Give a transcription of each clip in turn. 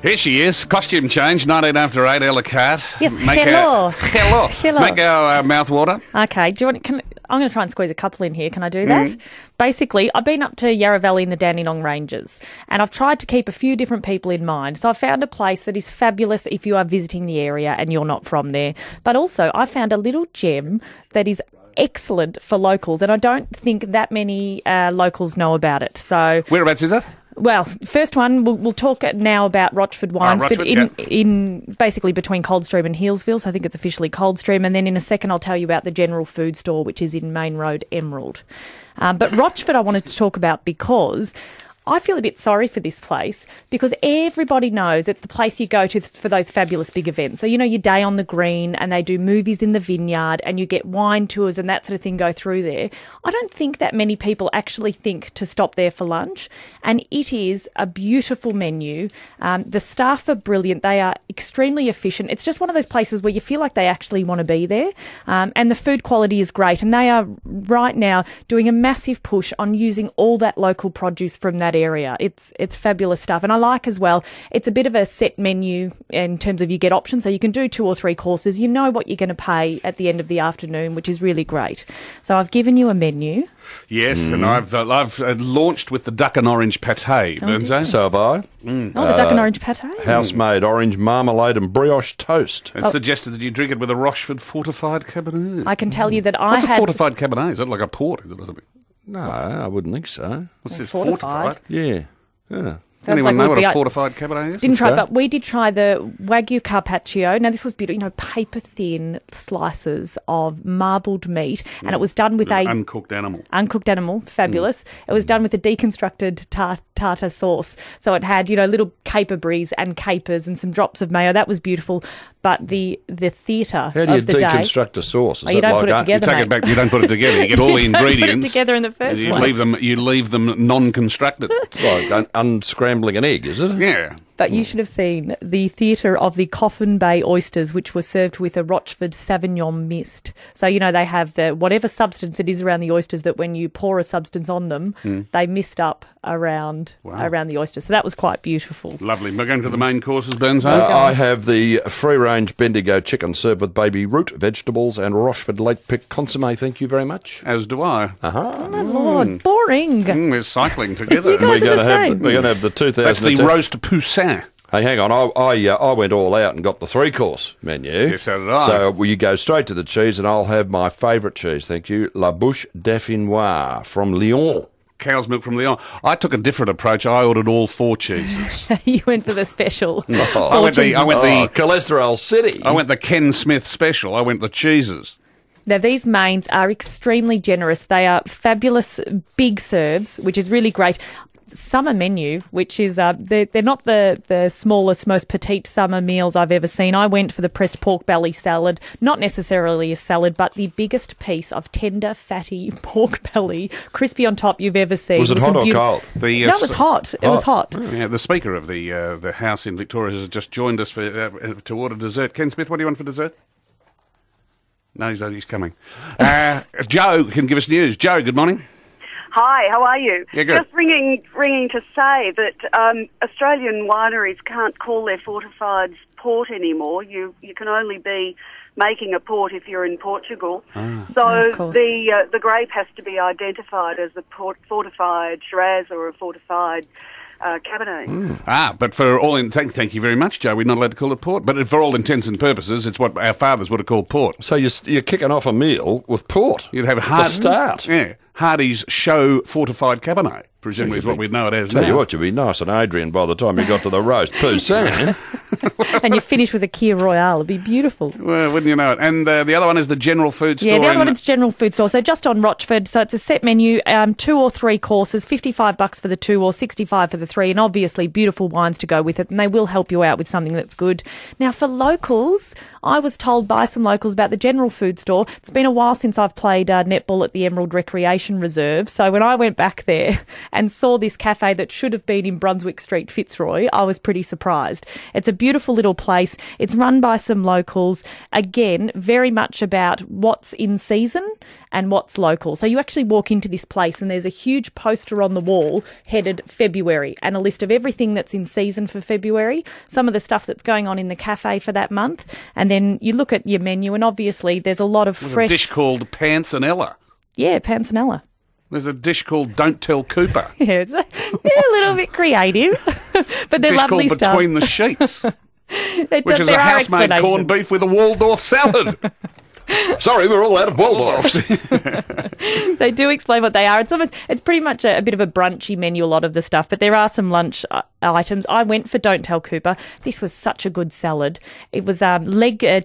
Here she is. Costume change, 19 after 8, Ella Cat. Yes, hello. Hello. Make our mouth water. Okay, do you want? I'm going to try and squeeze a couple in here. Can I do that? Basically, I've been up to Yarra Valley in the Dandenong Ranges, and I've tried to keep a few different people in mind. So I found a place that is fabulous if you are visiting the area and you're not from there. But also, I found a little gem that is excellent for locals, and I don't think that many locals know about it. So Whereabouts is it? Well, first one, we'll talk now about Rochford wines, Rochford, but in basically between Coldstream and Healesville, so I think it's officially Coldstream, and then in a second I'll tell you about the General Food Store, which is in Main Road, Emerald. But Rochford I wanted to talk about because I feel a bit sorry for this place because everybody knows it's the place you go to for those fabulous big events. So, you know, your day on the green and they do movies in the vineyard and you get wine tours and that sort of thing go through there. I don't think that many people actually think to stop there for lunch, and it is a beautiful menu. The staff are brilliant. They are extremely efficient. It's just one of those places where you feel like they actually want to be there, and the food quality is great, and they are right now doing a massive push on using all that local produce from that area. It's fabulous stuff. And I like as well, it's a bit of a set menu in terms of you get options. So you can do 2 or 3 courses. You know what you're going to pay at the end of the afternoon, which is really great. So I've given you a menu. Yes, and I've launched with the duck and orange pate, Burnzo. So have I. Oh, the duck and orange pate. House-made orange marmalade and brioche toast. It's suggested that you drink it with a Rochford fortified Cabernet. I can tell you that What's a fortified Cabernet? Is it like a port? Is it or something? No, I wouldn't think so. What's this, fortified? Yeah. Anyone know what a fortified Cabernet is? Didn't try, but we did try the Wagyu Carpaccio. Now, this was beautiful, you know, paper-thin slices of marbled meat, and it was done with a... Uncooked animal. Uncooked animal, fabulous. It was done with a deconstructed tartar sauce. So it had, you know, little caper bries and capers and some drops of mayo. That was beautiful. But the theatre How do you of the day... deconstruct a sauce? You don't put it together, You take it back, you don't put it together. You get all the ingredients. Put it together in the first place. You leave them non-constructed. It's like unscrambling an egg, is it? Yeah. But you should have seen the theatre of the Coffin Bay oysters, which were served with a Rochford Sauvignon mist. So, you know, they have the whatever substance it is around the oysters that when you pour a substance on them, they mist up around the oysters. So that was quite beautiful. Lovely. We're going to the main courses, Burns. I have the free-range Bendigo chicken served with baby root, vegetables and Rochford late-pick consommé. Thank you very much. As do I. Oh, my Lord. Boring. We're cycling together. You guys are the same. We're going to have the 2010... That's the roast poussin. Hey, hang on. I went all out and got the 3-course menu. Yes, so did I. So you go straight to the cheese, and I'll have my favourite cheese, thank you, La Bouche Dauphinoise from Lyon. Cow's milk from Lyon. I took a different approach. I ordered all 4 cheeses. You went for the special. I went the Cholesterol City. I went the Ken Smith special. I went the cheeses. Now, these mains are extremely generous. They are fabulous big serves, which is really great. Summer menu, which is they're not the smallest, most petite summer meals I've ever seen. I went for the pressed pork belly salad, not necessarily a salad, but the biggest piece of tender, fatty pork belly, crispy on top you've ever seen. Was it hot or cold? No, it was hot. It was hot. Yeah, the Speaker of the House in Victoria has just joined us to order dessert. Ken Smith, what do you want for dessert? No, he's coming. Joe can give us news. Joe, good morning. Hi, how are you? Yeah, good. Just ringing to say that Australian wineries can't call their fortifieds port anymore. You can only be making a port if you're in Portugal. So the grape has to be identified as a fortified Shiraz or a fortified Cabernet. But for all thank you very much, Joe. We're not allowed to call it port, but for all intents and purposes, it's what our fathers would have called port. So you're kicking off a meal with port. You'd have to start. Yeah, Hardy's Show Fortified Cabernet, presumably is what we'd know it as now. Tell you what, you'd be nice and Adrian by the time you got to the roast poussin. And you finish with a Kir Royale. It'd be beautiful. Well, wouldn't you know it? And the other one is the General Food Store. Yeah, the other one is General Food Store. So just on Rochford. So it's a set menu, 2 or 3 courses, $55 for the 2 or $65 for the 3, and obviously beautiful wines to go with it, and they will help you out with something that's good. Now, for locals, I was told by some locals about the General Food Store. It's been a while since I've played netball at the Emerald Recreation Reserve. So when I went back there and saw this cafe that should have been in Brunswick Street, Fitzroy, I was pretty surprised. It's a beautiful little place. It's run by some locals. Again, very much about what's in season and what's local. So you actually walk into this place and there's a huge poster on the wall headed February and a list of everything that's in season for February, some of the stuff that's going on in the cafe for that month, and then you look at your menu and obviously there's a lot of There's fresh... a dish called Panzanella. Yeah, Panzanella. There's a dish called Don't Tell Cooper. Yeah, they're a little bit creative, but they're Dish lovely called stuff. Between the Sheets, which is There a are house-made corned explanations. beef with a Waldorf salad. Sorry, we're all out of Waldorfs. They do explain what they are. It's pretty much a bit of a brunchy menu, a lot of the stuff, but there are some lunch items. I went for Don't Tell Cooper. This was such a good salad. It was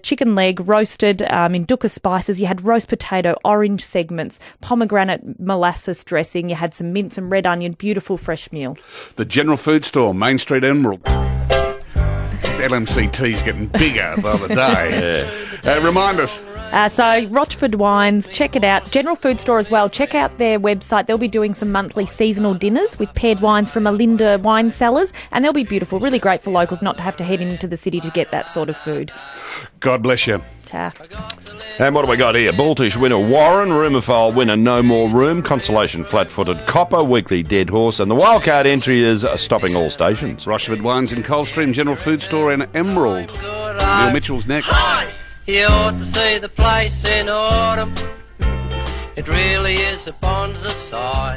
chicken leg roasted in dukkha spices. You had roast potato, orange segments, pomegranate molasses dressing. You had some mince and red onion. Beautiful fresh meal. The General Food Store, Main Street, Emerald. LMCT's getting bigger by the day. Remind us. So Rochford Wines, check it out. General Food Store as well. Check out their website. They'll be doing some monthly seasonal dinners with paired wines from Alinda Wine Cellars, and they'll be beautiful. Really great for locals not to have to head into the city to get that sort of food. God bless you. Ta. And what do we got here? Baltish winner Warren, Rumophile winner No More Room, Consolation Flat-Footed Copper, Weekly Dead Horse, and the wildcard entry is Stopping All Stations. Rochford Wines in Coldstream, General Food Store and Emerald. Neil Mitchell's next. You ought to see the place in autumn. It really is upon the side.